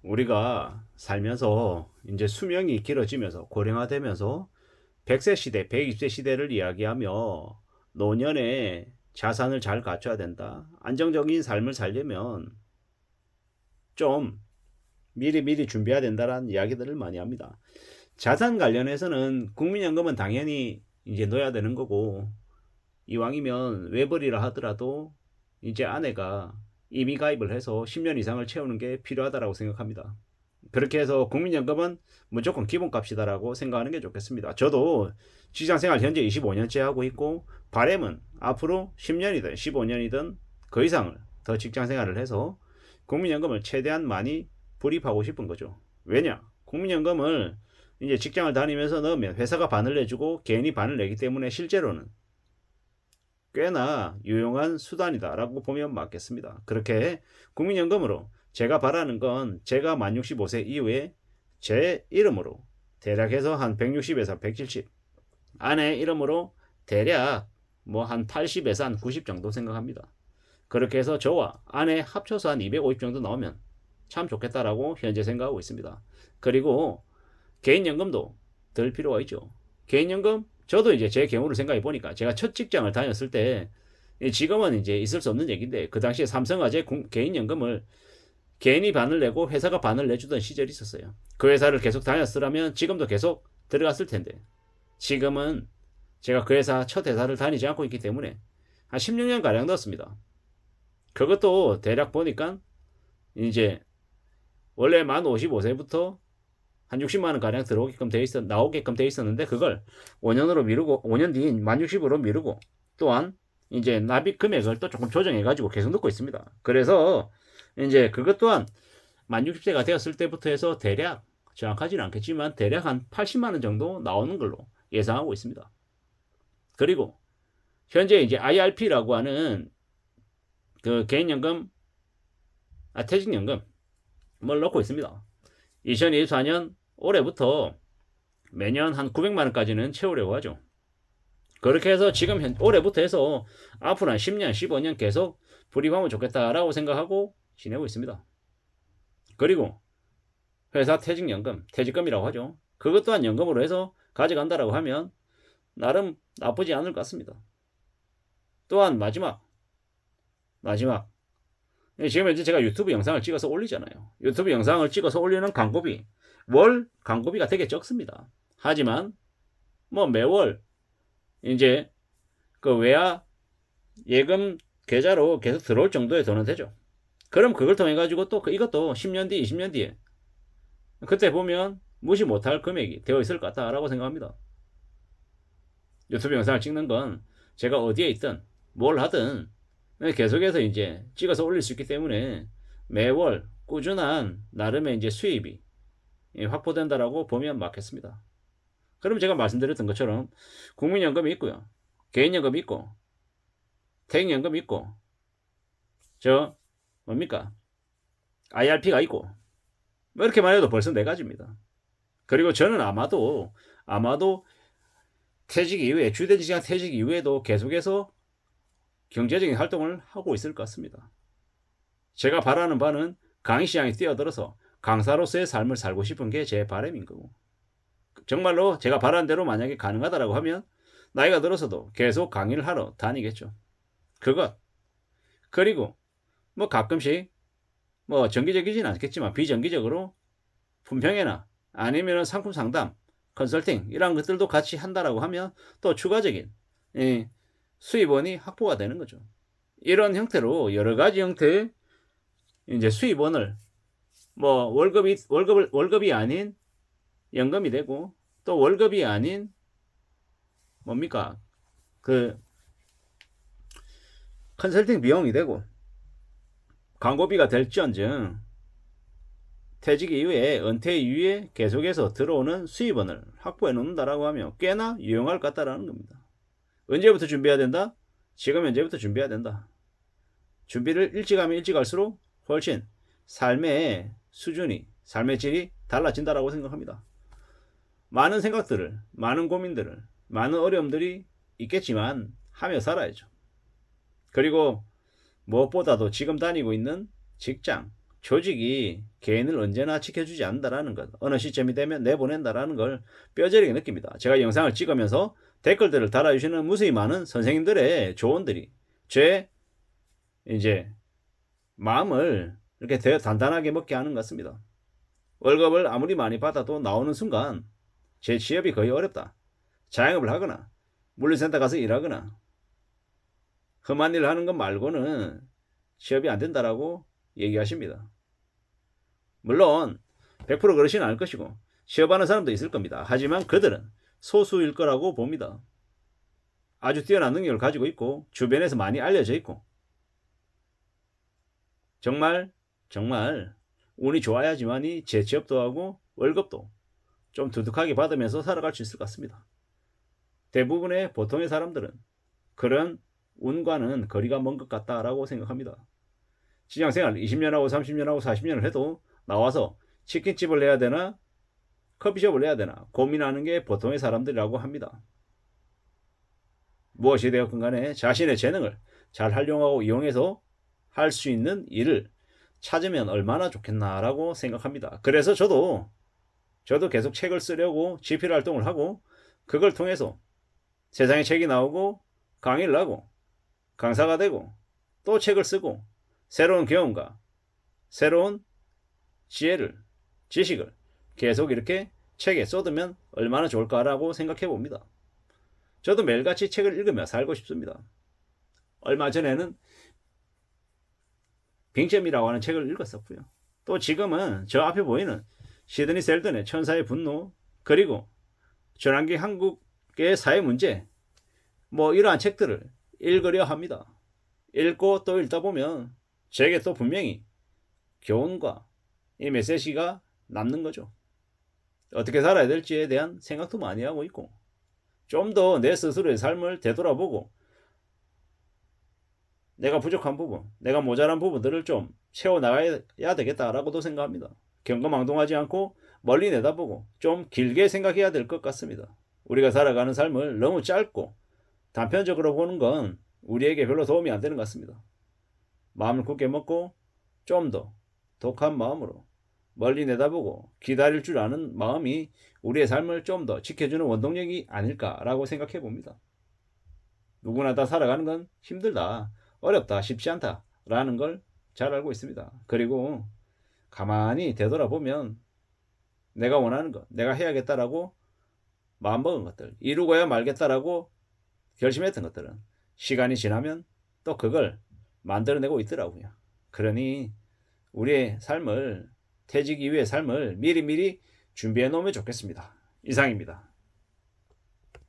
우리가 살면서 이제 수명이 길어지면서 고령화되면서 100세 시대, 120세 시대를 이야기하며 노년에 자산을 잘 갖춰야 된다. 안정적인 삶을 살려면 좀 미리 준비해야 된다라는 이야기들을 많이 합니다. 자산 관련해서는 국민연금은 당연히 이제 넣어야 되는 거고, 이왕이면 외벌이라 하더라도 이제 아내가 임의 가입을 해서 10년 이상을 채우는 게 필요하다고 생각합니다. 그렇게 해서 국민연금은 무조건 기본값이다라고 생각하는 게 좋겠습니다. 저도 직장생활 현재 25년째 하고 있고, 바람은 앞으로 10년이든 15년이든 그 이상을 더 직장생활을 해서 국민연금을 최대한 많이 불입하고 싶은 거죠. 왜냐? 국민연금을 이제 직장을 다니면서 넣으면 회사가 반을 내주고 개인이 반을 내기 때문에 실제로는 꽤나 유용한 수단이다라고 보면 맞겠습니다. 그렇게 국민연금으로 제가 바라는 건 제가 만 65세 이후에 제 이름으로 대략 해서 한 160에서 170, 아내 이름으로 대략 뭐 한 80에서 한 90 정도 생각합니다. 그렇게 해서 저와 아내 합쳐서 한 250 정도 나오면 참 좋겠다라고 현재 생각하고 있습니다. 그리고 개인연금도 들 필요가 있죠. 개인연금, 저도 이제 제 경우를 생각해 보니까 제가 첫 직장을 다녔을 때, 지금은 이제 있을 수 없는 얘기인데 그 당시에 삼성화재 개인연금을 개인이 반을 내고 회사가 반을 내주던 시절이 있었어요. 그 회사를 계속 다녔으라면 지금도 계속 들어갔을 텐데, 지금은 제가 그 회사 첫 회사를 다니지 않고 있기 때문에 한 16년 가량 넣었습니다. 그것도 대략 보니까 이제 원래 만 55세부터 한 60만 원 가량 들어오게끔 나오게끔 돼 있었는데, 그걸 5년으로 미루고 5년 뒤인 만 60으로 미루고, 또한 이제 납입 금액을 또 조금 조정해 가지고 계속 넣고 있습니다. 그래서 이제 그것 또한 만 60세가 되었을 때부터 해서 대략, 정확하지는 않겠지만 대략 한 80만 원 정도 나오는 걸로 예상하고 있습니다. 그리고 현재 이제 IRP라고 하는 그 개인연금, 퇴직연금 뭘 넣고 있습니다. 2024년 올해부터 매년 한 900만 원까지는 채우려고 하죠. 그렇게 해서 지금 올해부터 해서 앞으로 한 10년, 15년 계속 불입하면 좋겠다라고 생각하고 지내고 있습니다. 그리고 회사 퇴직연금, 퇴직금이라고 하죠. 그것 또한 연금으로 해서 가져간다라고 하면 나름 나쁘지 않을 것 같습니다. 또한 마지막, 지금 현재 제가 유튜브 영상을 찍어서 올리잖아요. 유튜브 영상을 찍어서 올리는 광고비, 월 광고비가 되게 적습니다. 하지만 뭐 매월 이제 그 외야 예금 계좌로 계속 들어올 정도의 돈은 되죠. 그럼 그걸 통해 가지고 또 이것도 10년 뒤, 20년 뒤에 그때 보면 무시 못할 금액이 되어 있을 것 같다라고 생각합니다. 유튜브 영상을 찍는 건 제가 어디에 있든 뭘 하든 계속해서 이제 찍어서 올릴 수 있기 때문에 매월 꾸준한 나름의 이제 수입이 확보된다라고 보면 맞겠습니다. 그럼 제가 말씀드렸던 것처럼 국민연금이 있고요, 개인연금이 있고, 퇴직연금이 있고, 저 뭡니까, IRP가 있고, 뭐 이렇게만 해도 벌써 네 가지입니다. 그리고 저는 아마도 퇴직 이후에, 주된 직장 퇴직 이후에도 계속해서 경제적인 활동을 하고 있을 것 같습니다. 제가 바라는 바는 강의시장에 뛰어들어서 강사로서의 삶을 살고 싶은 게 제 바람인 거고, 정말로 제가 바라는 대로 만약에 가능하다라고 하면 나이가 들어서도 계속 강의를 하러 다니겠죠. 그것, 그리고 뭐 가끔씩 뭐 정기적이진 않겠지만 비정기적으로 품평회나 아니면 상품 상담, 컨설팅 이런 것들도 같이 한다라고 하면 또 추가적인 수입원이 확보가 되는 거죠. 이런 형태로 여러 가지 형태의 이제 수입원을, 뭐 월급이 아닌 연금이 되고, 또 월급이 아닌 뭡니까, 그 컨설팅 비용이 되고, 광고비가 될지언정 퇴직 이후에, 은퇴 이후에 계속해서 들어오는 수입원을 확보해 놓는다라고 하면 꽤나 유용할 것 같다라는 겁니다. 언제부터 준비해야 된다? 지금 현재부터 준비해야 된다. 준비를 일찍 하면 일찍 할수록 훨씬 삶의 수준이, 삶의 질이 달라진다라고 생각합니다. 많은 생각들을, 많은 고민들을, 많은 어려움들이 있겠지만 하며 살아야죠. 그리고 무엇보다도 지금 다니고 있는 직장, 조직이 개인을 언제나 지켜주지 않는다라는 것, 어느 시점이 되면 내보낸다라는 걸 뼈저리게 느낍니다. 제가 영상을 찍으면서 댓글들을 달아주시는 무수히 많은 선생님들의 조언들이 제 이제 마음을 이렇게 더 단단하게 먹게 하는 것 같습니다. 월급을 아무리 많이 받아도 나오는 순간 제 취업이 거의 어렵다. 자영업을 하거나 물류센터 가서 일하거나 험한 일을 하는 것 말고는 취업이 안 된다라고 얘기하십니다. 물론 100% 그러지는 않을 것이고 취업하는 사람도 있을 겁니다. 하지만 그들은 소수일 거라고 봅니다. 아주 뛰어난 능력을 가지고 있고 주변에서 많이 알려져 있고 정말 운이 좋아야지만이 재취업도 하고 월급도 좀 두둑하게 받으면서 살아갈 수 있을 것 같습니다. 대부분의 보통의 사람들은 그런 운과는 거리가 먼 것 같다라고 생각합니다. 직장생활 20년하고 30년하고 40년을 해도 나와서 치킨집을 내야 되나 커피숍을 내야 되나 고민하는 게 보통의 사람들이라고 합니다. 무엇이 되었건 간에 자신의 재능을 잘 활용하고 이용해서 할 수 있는 일을 찾으면 얼마나 좋겠나라고 생각합니다. 그래서 저도 계속 책을 쓰려고 집필 활동을 하고 그걸 통해서 세상에 책이 나오고 강의를 하고 강사가 되고 또 책을 쓰고 새로운 경험과 새로운 지혜를 지식을 계속 이렇게 책에 쏟으면 얼마나 좋을까라고 생각해 봅니다. 저도 매일같이 책을 읽으며 살고 싶습니다. 얼마 전에는 빙점이라고 하는 책을 읽었었고요. 또 지금은 저 앞에 보이는 시드니 셀던의 천사의 분노 그리고 전환기 한국의 사회 문제 이러한 책들을 읽으려 합니다. 읽고 또 읽다 보면 제게 또 분명히 교훈과 이 메시지가 남는 거죠. 어떻게 살아야 될지에 대한 생각도 많이 하고 있고 좀 더 내 스스로의 삶을 되돌아보고 내가 부족한 부분, 내가 모자란 부분들을 좀 채워나가야 되겠다라고도 생각합니다. 경거망동하지 않고 멀리 내다보고 좀 길게 생각해야 될 것 같습니다. 우리가 살아가는 삶을 너무 짧고 단편적으로 보는 건 우리에게 별로 도움이 안 되는 것 같습니다. 마음을 굳게 먹고 좀 더 독한 마음으로 멀리 내다보고 기다릴 줄 아는 마음이 우리의 삶을 좀 더 지켜주는 원동력이 아닐까라고 생각해 봅니다. 누구나 다 살아가는 건 힘들다, 어렵다, 쉽지 않다 라는 걸 잘 알고 있습니다. 그리고 가만히 되돌아보면 내가 원하는 것, 내가 해야겠다라고 마음먹은 것들, 이루고야 말겠다라고 결심했던 것들은 시간이 지나면 또 그걸 만들어내고 있더라고요. 그러니 우리의 삶을, 퇴직 이후의 삶을 미리미리 준비해 놓으면 좋겠습니다. 이상입니다.